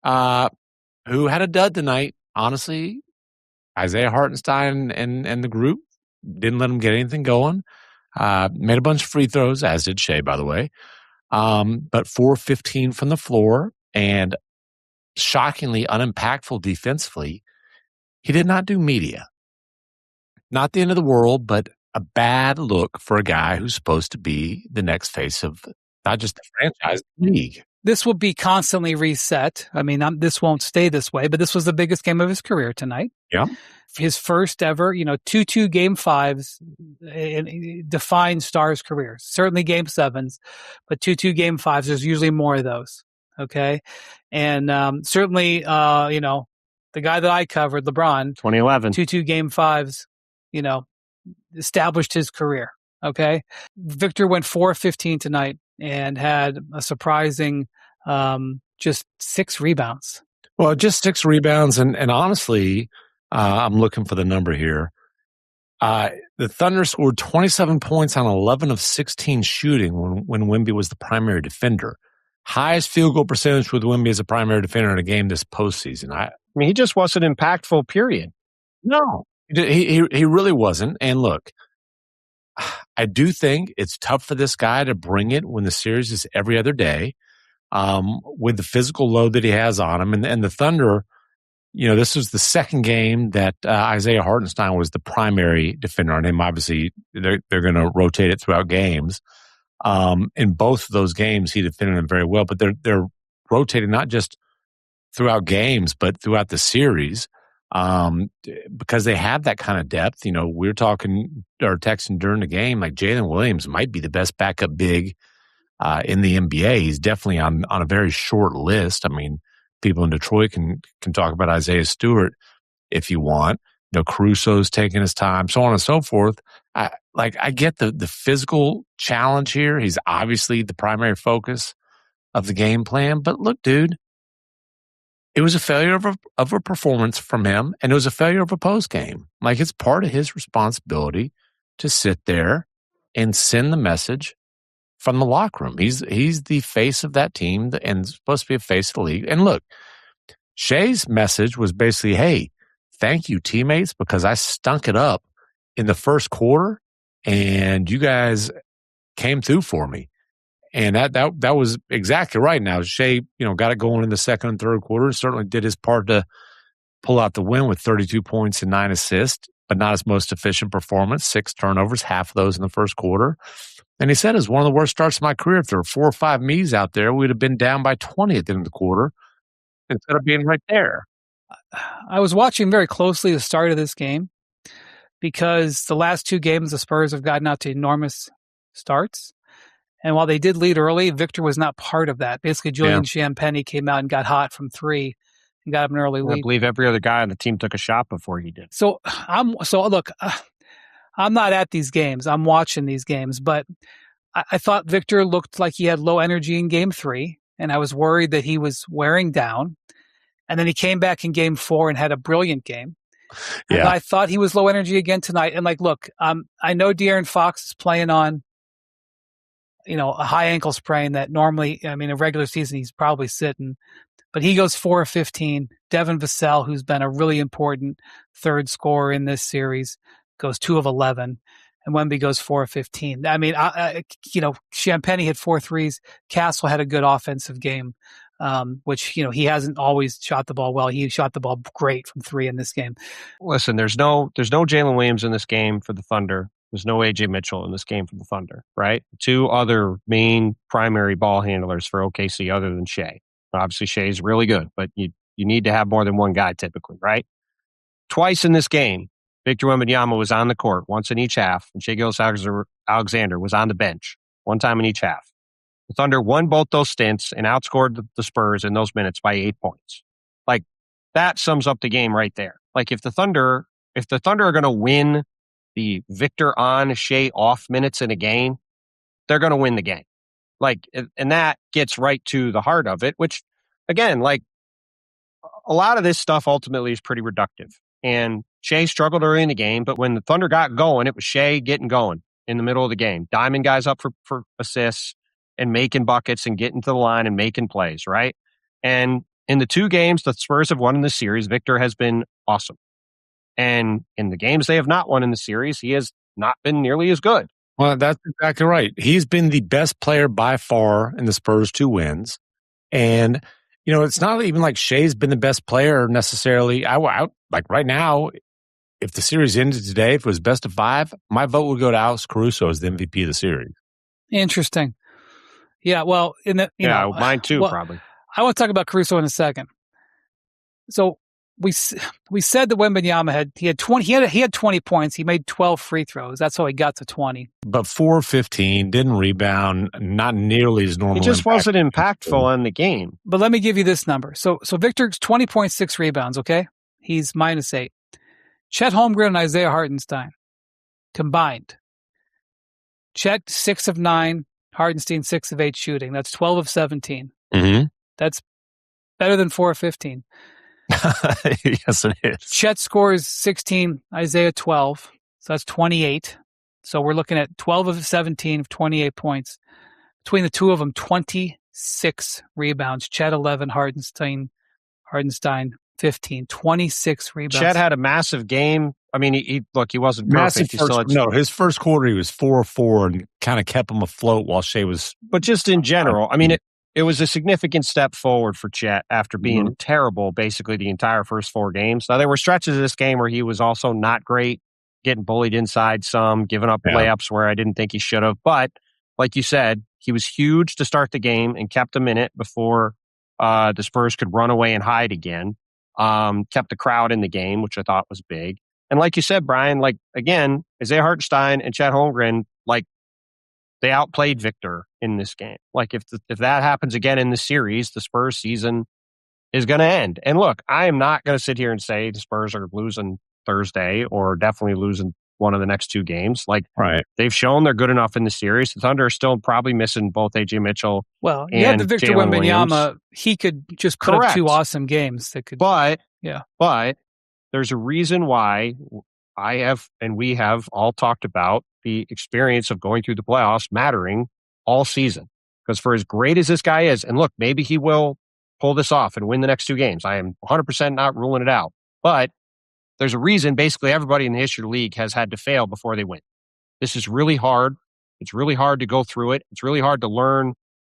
Uh, who had a dud tonight? Honestly, Isaiah Hartenstein and the group didn't let him get anything going. Made a bunch of free throws, as did Shea, by the way. But 4-15 from the floor and shockingly unimpactful defensively. He did not do media. Not the end of the world, but a bad look for a guy who's supposed to be the next face of not just the franchise, the league. This will be constantly reset. I mean, this won't stay this way, but this was the biggest game of his career tonight. Yeah. His first ever, 2-2 game fives define Star's career. Certainly game sevens, but 2-2 game fives, there's usually more of those. Okay. And certainly, the guy that I covered, LeBron, 2011, 2-2 game fives, established his career. Okay. Victor went 4-15 tonight and had a surprising just 6 rebounds. Well, just 6 rebounds. And honestly, I'm looking for the number here. The Thunder scored 27 points on 11 of 16 shooting when Wemby was the primary defender. Highest field goal percentage with Wemby as a primary defender in a game this postseason. I mean, he just wasn't impactful, period. No, he really wasn't. And look, I do think it's tough for this guy to bring it when the series is every other day, with the physical load that he has on him. And the Thunder, this was the second game that Isaiah Hartenstein was the primary defender on him. Obviously, they're going to rotate it throughout games. In both of those games, he defended him very well. But they're rotating not just throughout games, but throughout the series. Because they have that kind of depth. We were talking or texting during the game, like Jalen Williams might be the best backup big in the NBA. He's definitely on a very short list. I mean, people in Detroit can talk about Isaiah Stewart if you want. Caruso's taking his time, so on and so forth. I get the physical challenge here. He's obviously the primary focus of the game plan. But look, dude, it was a failure of a performance from him, and it was a failure of a post game. Like, it's part of his responsibility to sit there and send the message from the locker room. He's the face of that team and supposed to be a face of the league. And look, Shea's message was basically, hey, thank you, teammates, because I stunk it up in the first quarter, and you guys came through for me. And that was exactly right. Now, Shea, got it going in the second and third quarter. Certainly did his part to pull out the win with 32 points and 9 assists, but not his most efficient performance. 6 turnovers, half of those in the first quarter. And he said it was one of the worst starts of my career. If there were 4 or 5 me's out there, we'd have been down by 20 at the end of the quarter instead of being right there. I was watching very closely the start of this game because the last 2 games the Spurs have gotten out to enormous starts. And while they did lead early, Victor was not part of that. Basically, Julian Champagnie came out and got hot from 3 and got him an early lead. I believe every other guy on the team took a shot before he did. So look, I'm not at these games. I'm watching these games, but I thought Victor looked like he had low energy in game 3, and I was worried that he was wearing down. And then he came back in game 4 and had a brilliant game. And I thought he was low energy again tonight. And look, I know De'Aaron Fox is playing on, a high ankle sprain that normally, a regular season, he's probably sitting, but he goes 4-15. Devin Vassell, who's been a really important third scorer in this series, goes 2 of 11, and Wemby goes 4-15. Champagnie hit 4 threes. Castle had a good offensive game, which, he hasn't always shot the ball well. He shot the ball great from 3 in this game. Listen, there's no Jalen Williams in this game for the Thunder. There's no A.J. Mitchell in this game for the Thunder, right? 2 other main primary ball handlers for OKC other than Shea. Obviously, Shea's really good, but you need to have more than one guy typically, right? Twice in this game, Victor Wembanyama was on the court, once in each half, and Shai Gilgeous-Alexander was on the bench, 1 time in each half. The Thunder won both those stints and outscored the Spurs in those minutes by 8 points. That sums up the game right there. If the Thunder are going to win the Victor on, Shea off minutes in a game, they're going to win the game. And that gets right to the heart of it, which, again, a lot of this stuff ultimately is pretty reductive. And Shea struggled early in the game, but when the Thunder got going, it was Shea getting going in the middle of the game. Diamond guys up for assists and making buckets and getting to the line and making plays, right? And in the 2 games the Spurs have won in the series, Victor has been awesome. And in the games they have not won in the series, he has not been nearly as good. Well, that's exactly right. He's been the best player by far in the Spurs' 2 wins. And, it's not even like Shea's been the best player necessarily. I like right now, if the series ended today, if it was best of 5, my vote would go to Alex Caruso as the MVP of the series. Interesting. Yeah, well, mine too, probably. I want to talk about Caruso in a second. So we said that Wembanyama had 20 points. He made 12 free throws. That's how he got to 20. But 4-15, didn't rebound, not nearly as normal. He just wasn't impactful on the game. But let me give you this number. So Victor's 20.6 rebounds, okay? He's -8. Chet Holmgren and Isaiah Hartenstein combined. Chet 6 of 9, Hartenstein 6 of 8 shooting. That's 12 of 17. Mm-hmm. That's better than 4 of 15. Yes, it is. Chet scores 16, Isaiah 12. So that's 28. So we're looking at 12 of 17 of 28 points. Between the two of them, 26 rebounds. Chet 11, Hartenstein 15. 26 rebounds. Chet had a massive game. I mean, he wasn't perfect. His first quarter, he was 4-4 and kind of kept him afloat while Shea was. But just in general, I mean, it was a significant step forward for Chet after being terrible basically the entire first 4 games. Now, there were stretches of this game where he was also not great, getting bullied inside some, giving up layups where I didn't think he should have. But like you said, he was huge to start the game and kept them in it before the Spurs could run away and hide again. Kept the crowd in the game, which I thought was big. And like you said, Brian, like, again, Isaiah Hartenstein and Chet Holmgren, like, they outplayed Victor in this game. Like, if that happens again in the series, the Spurs season is going to end. And look, I am not going to sit here and say the Spurs are losing Thursday or definitely losing one of the next 2 games. Like, they've shown they're good enough in the series. The Thunder are still probably missing both AJ Mitchell. Well, you had the Victor Wembanyama. He could just put up 2 awesome games that could. But there's a reason why I have and we have all talked about the experience of going through the playoffs mattering all season. Because for as great as this guy is, and look, maybe he will pull this off and win the next 2 games. I am 100% not ruling it out. But there's a reason basically everybody in the history of the league has had to fail before they win. This is really hard. It's really hard to go through it. It's really hard to learn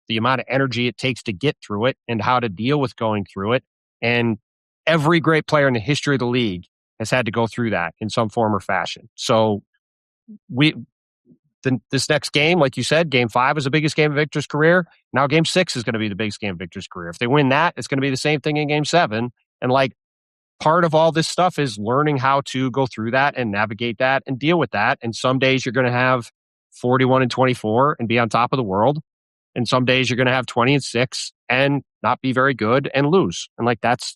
the amount of energy it takes to get through it and how to deal with going through it. And every great player in the history of the league has had to go through that in some form or fashion. So this next game, like you said, game 5 is the biggest game of Victor's career. Now game 6 is going to be the biggest game of Victor's career. If they win that, it's going to be the same thing in game 7. And like, part of all this stuff is learning how to go through that and navigate that and deal with that. And some days you're going to have 41-24 and be on top of the world. And some days you're going to have 20-6 and not be very good and lose. And like, that's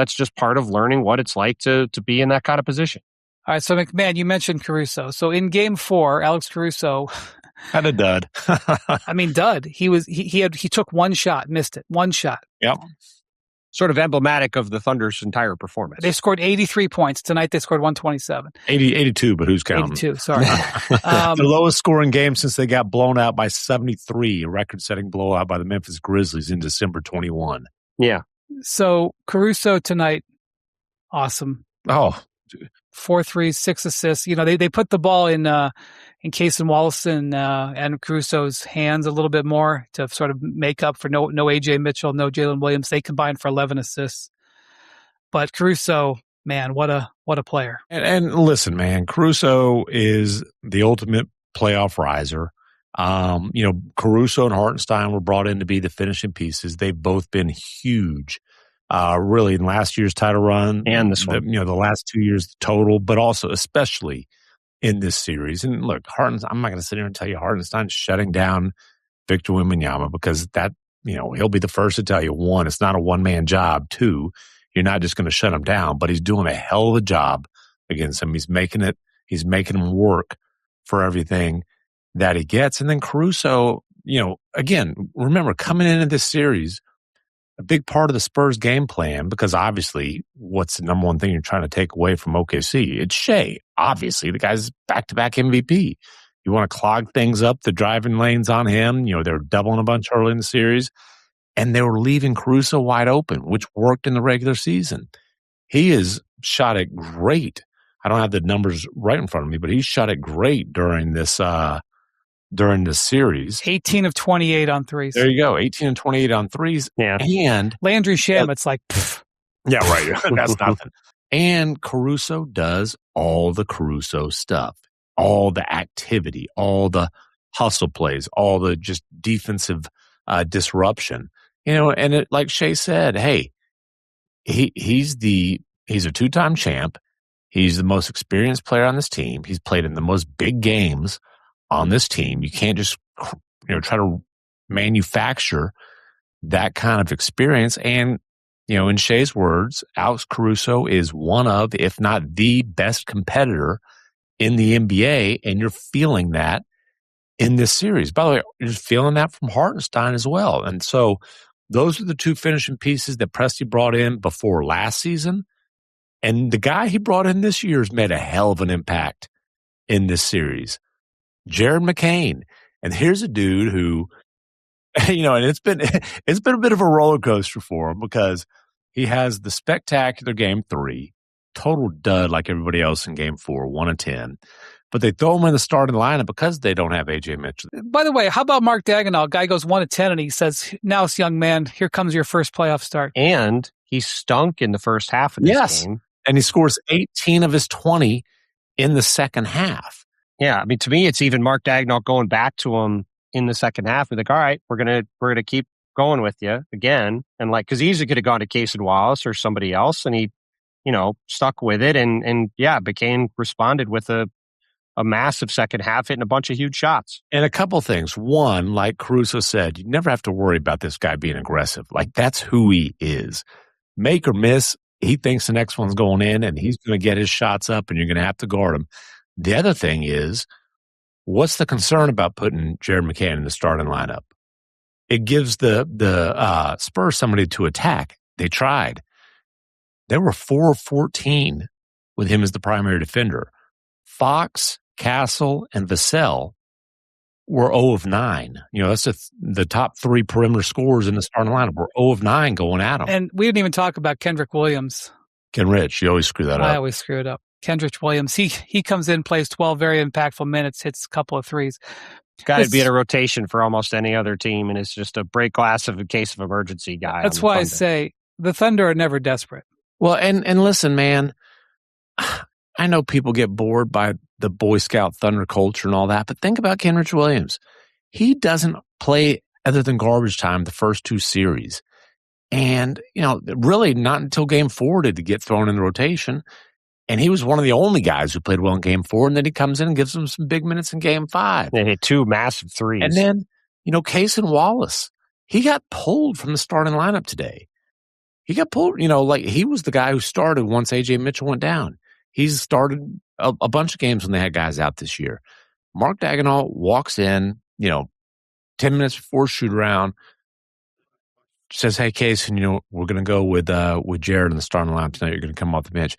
just part of learning what it's like to be in that kind of position. All right. So McMahon, you mentioned Caruso. So in game 4, Alex Caruso had a dud. I mean, dud. He took 1 shot, missed it. 1 shot. Yep. Sort of emblematic of the Thunder's entire performance. They scored 83 points. Tonight they scored 127. 82, but who's counting? 82, sorry. The lowest scoring game since they got blown out by 73, a record-setting blowout by the Memphis Grizzlies in December 21. Yeah. So Caruso tonight, awesome. Oh. 4 threes, 6 assists. They put the ball in Cason Wallace and Caruso's hands a little bit more to sort of make up for no AJ Mitchell, no Jalen Williams. They combined for 11 assists. But Caruso, man, what a player. And listen, man, Caruso is the ultimate playoff riser. Caruso and Hartenstein were brought in to be the finishing pieces. They've both been huge. Really in last year's title run and this one, the last 2 years total, but also especially in this series. And look, I'm not going to sit here and tell you Hartenstein's shutting down Victor Wembanyama because that, he'll be the first to tell you, 1, it's not a one-man job. 2, you're not just going to shut him down, but he's doing a hell of a job against him. He's making him work for everything that he gets. And then Caruso, again, remember coming into this series, a big part of the Spurs game plan, because obviously what's the number one thing you're trying to take away from OKC? It's Shea. Obviously, the guy's back-to-back MVP. You want to clog things up, the driving lanes on him. They're doubling a bunch early in the series. and they were leaving Caruso wide open, which worked in the regular season. He is shot it great. I don't have the numbers right in front of me, but he shot it great during this series. 18 of 28 on threes. There you go, 18 and 28 on threes. Yeah. And Landry Shamit's like, pfft. Yeah, right. That's nothing. And Caruso does all the Caruso stuff, all the activity, all the hustle plays, all the just defensive disruption. And it, like Shea said, hey, he's a two-time champ. He's the most experienced player on this team. He's played in the most big games on this team. You can't just try to manufacture that kind of experience. And in Shea's words, Alex Caruso is one of, if not the best competitor in the NBA, and you're feeling that in this series. By the way, you're feeling that from Hartenstein as well. And so those are the two finishing pieces that Presti brought in before last season. And the guy he brought in this year has made a hell of an impact in this series, Jared McCain. And here's a dude who, and it's been a bit of a roller coaster for him because he has the spectacular game 3, total dud like everybody else in game 4, 1 of 10. But they throw him in the starting lineup because they don't have AJ Mitchell. By the way, how about Mark Daigneault? Guy goes 1 of 10 and he says, "Now, young man, here comes your first playoff start." And he stunk in the first half of this game. And he scores 18 of his 20 in the second half. Yeah, I mean, to me, it's even Mark Daigneault going back to him in the second half. We're like, all right, we're gonna keep going with you again, and because he easily could have gone to Cason Wallace or somebody else, and he, stuck with it, and McCain responded with a massive second half, hitting a bunch of huge shots. And a couple things. One, like Caruso said, you never have to worry about this guy being aggressive. That's who he is. Make or miss, he thinks the next one's going in, and he's going to get his shots up, and you're going to have to guard him. The other thing is, what's the concern about putting Jared McCain in the starting lineup? It gives the Spurs somebody to attack. They tried. They were 4 of 14 with him as the primary defender. Fox, Castle, and Vassell were 0 of 9. That's the top 3 perimeter scorers in the starting lineup were 0 of 9 going at him. And we didn't even talk about Kendrick Williams. Kenrich, you always screw that up. I always screw it up. Kendrick Williams, he comes in, plays 12 very impactful minutes, hits a couple of threes. Guy would be in a rotation for almost any other team, and it's just a break glass in case of emergency guy. That's why I say the Thunder are never desperate. Well, and listen, man, I know people get bored by the Boy Scout Thunder culture and all that, but think about Kenrich Williams. He doesn't play other than garbage time the first 2 series. And, really not until game 4 did he get thrown in the rotation. And he was one of the only guys who played well in game 4. And then he comes in and gives them some big minutes in game 5. They hit 2 massive threes. And then, Cason Wallace, he got pulled from the starting lineup today. He got pulled, he was the guy who started once AJ Mitchell went down. He's started a bunch of games when they had guys out this year. Mark Daigneault walks in, 10 minutes before shoot around, says, "Hey, Cason, we're going to go with Jared in the starting lineup tonight. You're going to come off the bench."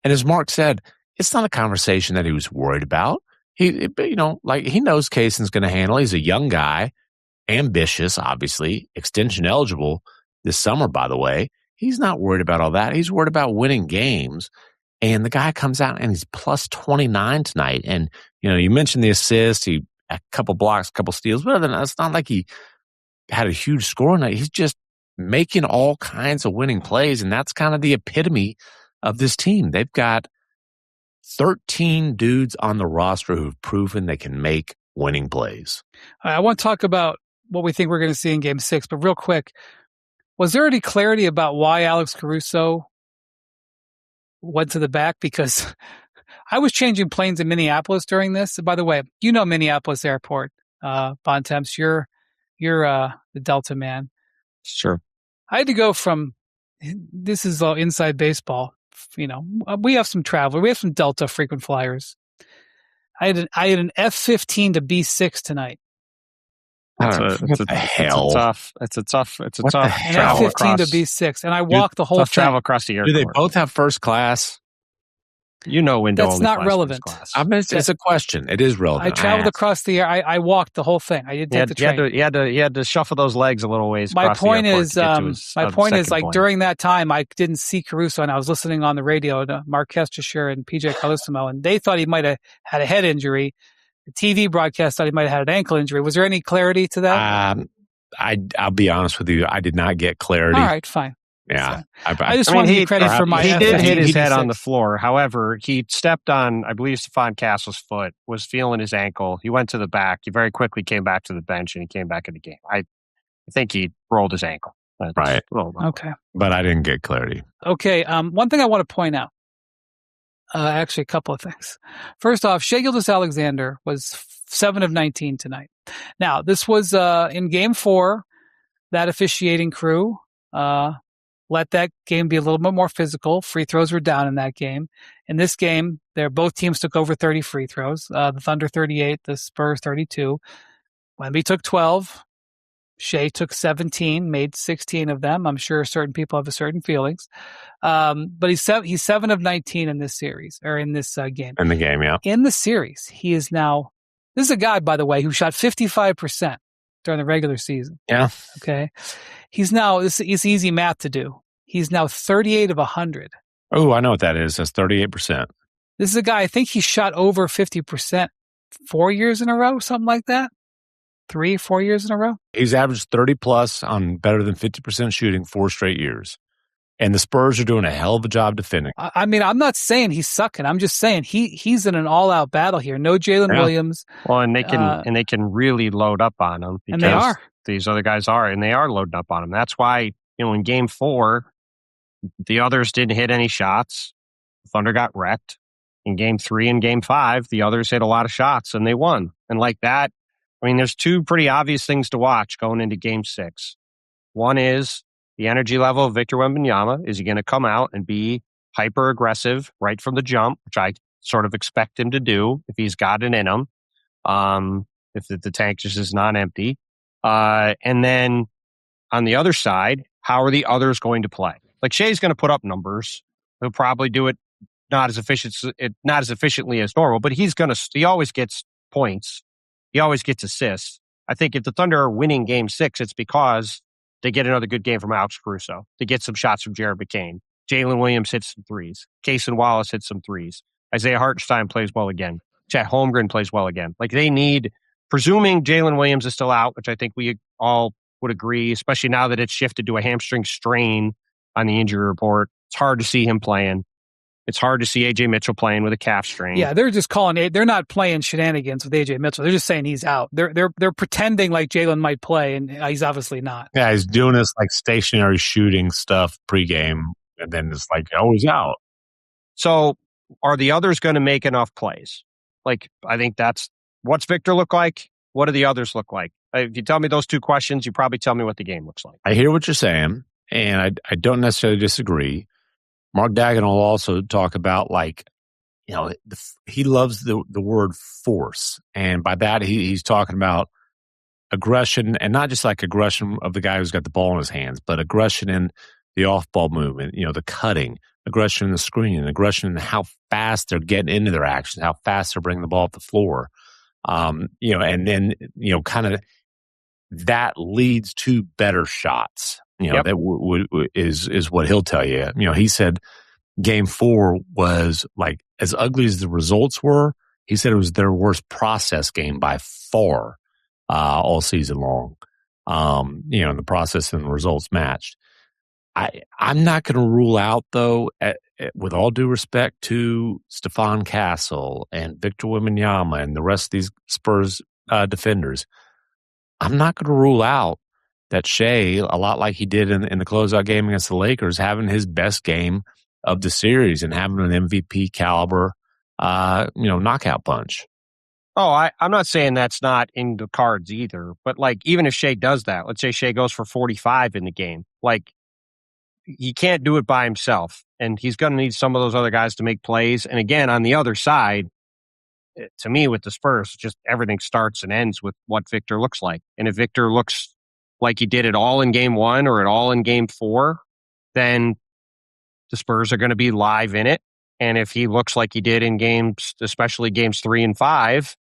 And as Mark said, it's not a conversation that he was worried about. He knows Cason's going to handle. He's a young guy, ambitious, obviously, extension eligible this summer, by the way. He's not worried about all that. He's worried about winning games. And the guy comes out and he's plus 29 tonight. And, you mentioned the assist, a couple blocks, a couple steals. But other than that, it's not like he had a huge score night. He's just making all kinds of winning plays. And that's kind of the epitome of this team. They've got 13 dudes on the roster who've proven they can make winning plays. I want to talk about what we think we're going to see in game 6, but real quick, was there any clarity about why Alex Caruso went to the back? Because I was changing planes in Minneapolis during this. By the way, Minneapolis Airport, Bontemps, you're the Delta man. Sure. I had to go from, this is all inside baseball. We have some travel. We have some Delta frequent flyers. I had an F-15 to B-6 tonight. It's a tough travel F-15 to B-6, and I walked the whole thing. Travel across the airport. Do they both have first class? window That's only not flies relevant. first class. I mean, it's a question. It is relevant. I traveled across the air. I walked the whole thing. I didn't take the train. You had to shuffle those legs a little ways. My point is, point. during that time, I didn't see Caruso, and I was listening on the radio to Mark Kestisher and PJ Carlesimo, and they thought he might have had a head injury. The TV broadcast thought he might have had an ankle injury. Was there any clarity to that? I'll be honest with you. I did not get clarity. All right, fine. Yeah. I just want to give credit for my. He did hit his head on the floor. However, he stepped on, I believe, Stephon Castle's foot, was feeling his ankle. He went to the back. He very quickly came back to the bench, and he came back in the game. I think he rolled his ankle. Right. Okay. But I didn't get clarity. Okay. One thing I want to point out. Actually, a couple of things. First off, Shai Gilgeous-Alexander was 7 of 19 tonight. Now, this was in Game 4. That officiating crew let that game be a little bit more physical. Free throws were down in that game. In this game, both teams took over 30 free throws. The Thunder 38, the Spurs 32. Wemby took 12. Shai took 17, made 16 of them. I'm sure certain people have certain feelings. But he's 7 of 19 in this series, or in this game. In the game, yeah. In the series, he is now, this is a guy, by the way, who shot 55% during the regular season. Yeah. Okay. He's now, it's easy math to do. He's now 38 of 100. Oh, I know what that is. That's 38%. This is a guy, I think he shot over 50% 4 years in a row, something like that. 3-4 years in a row. He's averaged 30 plus on better than 50% shooting 4 straight years. And the Spurs are doing a hell of a job defending. I mean, I'm not saying he's sucking. I'm just saying he's in an all-out battle here. No Jalen Williams. Well, and they can really load up on him. And they are. These other guys are, and they are loading up on him. That's why, in Game 4, the others didn't hit any shots. The Thunder got wrecked. In Game 3 and Game 5, the others hit a lot of shots, and they won. And like that, I mean, there's 2 pretty obvious things to watch going into Game 6. One is the energy level of Victor Wembanyama. Is he going to come out and be hyper aggressive right from the jump, which I sort of expect him to do if he's got it in him, if the tank just is not empty. And then on the other side, how are the others going to play? Like Shai's going to put up numbers. He'll probably do it not as efficiently as normal, but he always gets points. He always gets assists. I think if the Thunder are winning Game 6, it's because they get another good game from Alex Caruso. They get some shots from Jared McCain. Jalen Williams hits some threes. Cason Wallace hits some threes. Isaiah Hartenstein plays well again. Chet Holmgren plays well again. Like they need, presuming Jalen Williams is still out, which I think we all would agree, especially now that it's shifted to a hamstring strain on the injury report. It's hard to see him playing. It's hard to see AJ Mitchell playing with a calf strain. Yeah, they're just calling it. They're not playing shenanigans with AJ Mitchell. They're just saying he's out. They're pretending like Jalen might play, and he's obviously not. Yeah, he's doing this like stationary shooting stuff pregame, and then it's like, oh, he's out. So, are the others going to make enough plays? Like, I think what's Victor look like? What do the others look like? If you tell me those 2 questions, you probably tell me what the game looks like. I hear what you're saying, and I don't necessarily disagree. Mark Dagan will also talk about, like, he loves the word force. And by that, he's talking about aggression, and not just like aggression of the guy who's got the ball in his hands, but aggression in the off-ball movement, the cutting, aggression in the screening, aggression in how fast they're getting into their actions, how fast they're bringing the ball up the floor. And then, kind of that leads to better shots. Yep. That is what he'll tell you. He said Game 4 was like, as ugly as the results were, he said it was their worst process game by far all season long. And the process and the results matched. I'm not going to rule out, though, with all due respect to Stephon Castle and Victor Wembanyama and the rest of these Spurs defenders, I'm not going to rule out that Shai, a lot like he did in the closeout game against the Lakers, having his best game of the series and having an MVP caliber, knockout punch. Oh, I'm not saying that's not in the cards either. But like, even if Shai does that, let's say Shai goes for 45 in the game, like he can't do it by himself, and he's going to need some of those other guys to make plays. And again, on the other side, to me, with the Spurs, just everything starts and ends with what Victor looks like. And if Victor looks like he did it all in Game 1 or it all in Game 4, then the Spurs are going to be live in it. And if he looks like he did in games, especially games 3 and 5,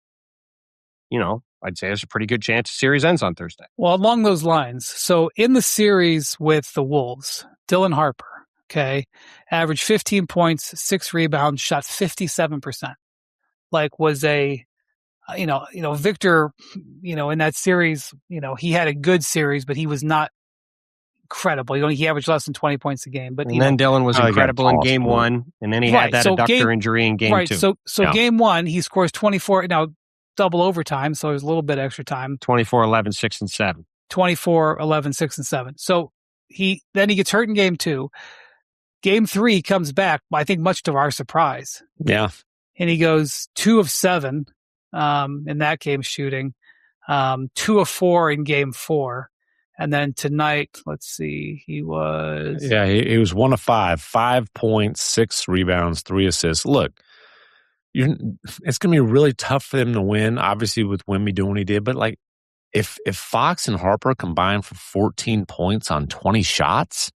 I'd say there's a pretty good chance the series ends on Thursday. Well, along those lines, so in the series with the Wolves, Dylan Harper, averaged 15 points, 6 rebounds, shot 57%. Was a, Victor, in that series, he had a good series, but he was not incredible. He averaged less than 20 points a game. But then Dylan was incredible in game 1, and then he had that adductor injury in game 2. So game 1, he scores 24. Now, double overtime, so there's a little bit extra time. 24, 11, 6, and 7. 24, 11, 6, and 7. So he gets hurt in game 2. Game 3 comes back, I think much to our surprise. Yeah. And he goes 2 of 7 in that game shooting, 2 of 4 in game 4. And then tonight, let's see, he was... Yeah, he was 1 of 5, 5 points, 6 rebounds, 3 assists. Look, it's going to be really tough for them to win, obviously, with Wemby doing what he did. But, if Fox and Harper combine for 14 points on 20 shots,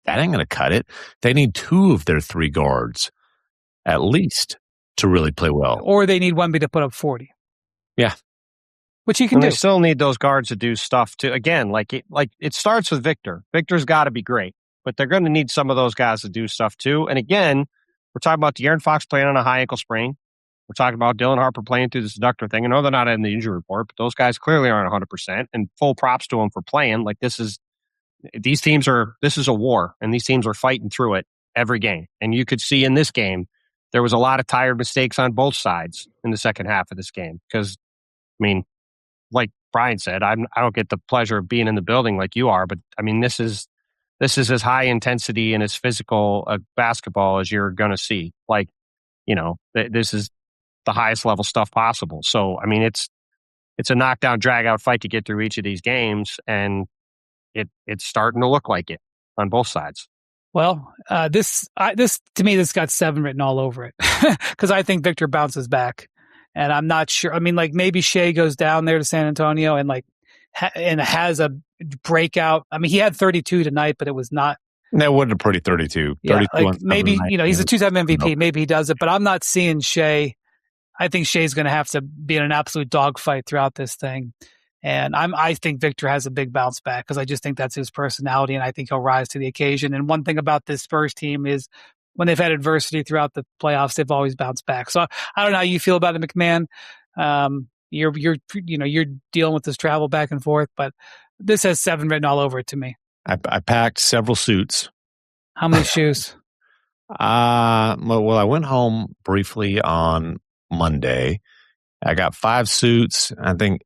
that ain't going to cut it. They need 2 of their 3 guards, at least, to really play well. Or they need Wemby to put up 40. Yeah. Which he can do. They still need those guards to do stuff too. Again, it starts with Victor. Victor's got to be great, but they're going to need some of those guys to do stuff too. And again, we're talking about De'Aaron Fox playing on a high ankle sprain. We're talking about Dylan Harper playing through this adductor thing. I know they're not in the injury report, but those guys clearly aren't 100%. And full props to them for playing. This is a war, and these teams are fighting through it every game. And you could see in this game, there was a lot of tired mistakes on both sides in the second half of this game. Because, like Brian said, I don't get the pleasure of being in the building like you are, but this is as high intensity and as physical a basketball as you're going to see. This is the highest level stuff possible. So, it's a knockdown, drag out fight to get through each of these games, and it's starting to look like it on both sides. Well, this to me, this got 7 written all over it because I think Victor bounces back. And I'm not sure. Maybe Shea goes down there to San Antonio and has a breakout. He had 32 tonight, but it was not. That wasn't a pretty 32. Yeah, maybe he's a 2-time MVP. Maybe he does it, but I'm not seeing Shea. I think Shea's going to have to be in an absolute dogfight throughout this thing. And I think Victor has a big bounce back because I just think that's his personality, and I think he'll rise to the occasion. And one thing about this Spurs team is, when they've had adversity throughout the playoffs, they've always bounced back. So I don't know how you feel about it, McMahon. You're dealing with this travel back and forth, but this has 7 written all over it to me. I packed several suits. How many shoes? Well, I went home briefly on Monday. I got 5 suits. I think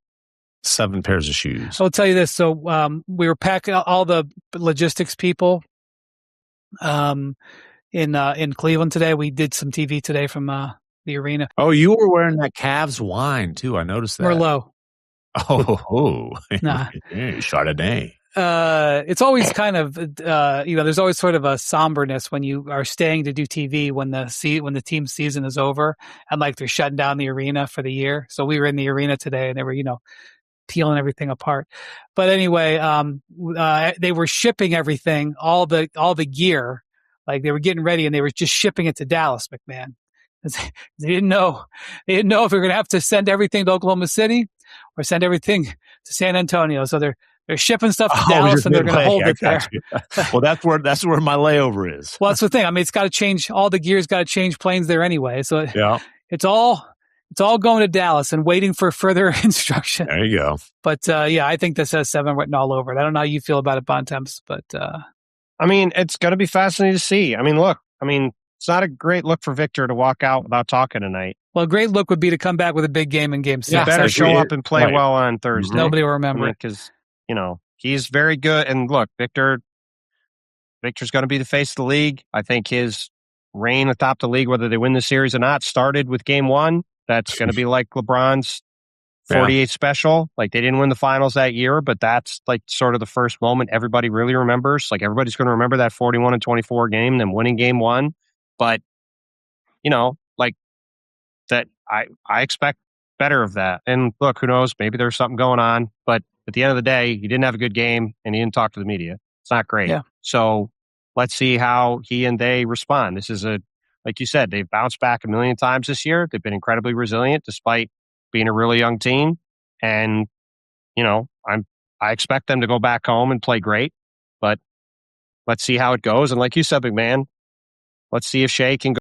7 pairs of shoes. I'll tell you this. So we were packing all the logistics people. In Cleveland today. We did some TV today from the arena. Oh, you were wearing that Cavs wine too. I noticed that. Merlot. Oh, nah. Chardonnay. It's always kind of there's always sort of a somberness when you are staying to do TV when the team season is over and they're shutting down the arena for the year. So we were in the arena today and they were peeling everything apart. But anyway, they were shipping everything, all the gear. They were getting ready and they were just shipping it to Dallas, McMahon. They didn't know if we were going to have to send everything to Oklahoma City or send everything to San Antonio. So they're shipping stuff to Dallas and they're going to hold it there. Well, that's where my layover is. Well, that's the thing. It's got to change. All the gear's got to change planes there anyway. So yeah, it's all going to Dallas and waiting for further instruction. There you go. But I think this has 7 written all over it. I don't know how you feel about it, Bontemps, but. It's going to be fascinating to see. Look, it's not a great look for Victor to walk out without talking tonight. Well, a great look would be to come back with a big game in Game 6. He better show up and play well on Thursday. Nobody will remember it. Because, he's very good. And look, Victor's going to be the face of the league. I think his reign atop the league, whether they win the series or not, started with Game 1. That's going to be like LeBron's 48 special. They didn't win the finals that year, but that's sort of the first moment everybody really remembers. Everybody's going to remember that 41-24 game, them winning Game 1. But, that I expect better of that. And look, who knows? Maybe there's something going on. But at the end of the day, he didn't have a good game and he didn't talk to the media. It's not great. Yeah. So let's see how he and they respond. This is a like you said, they've bounced back a million times this year. They've been incredibly resilient despite being a really young team. And, I expect them to go back home and play great, but let's see how it goes. And like you said, McMahon, let's see if Shea can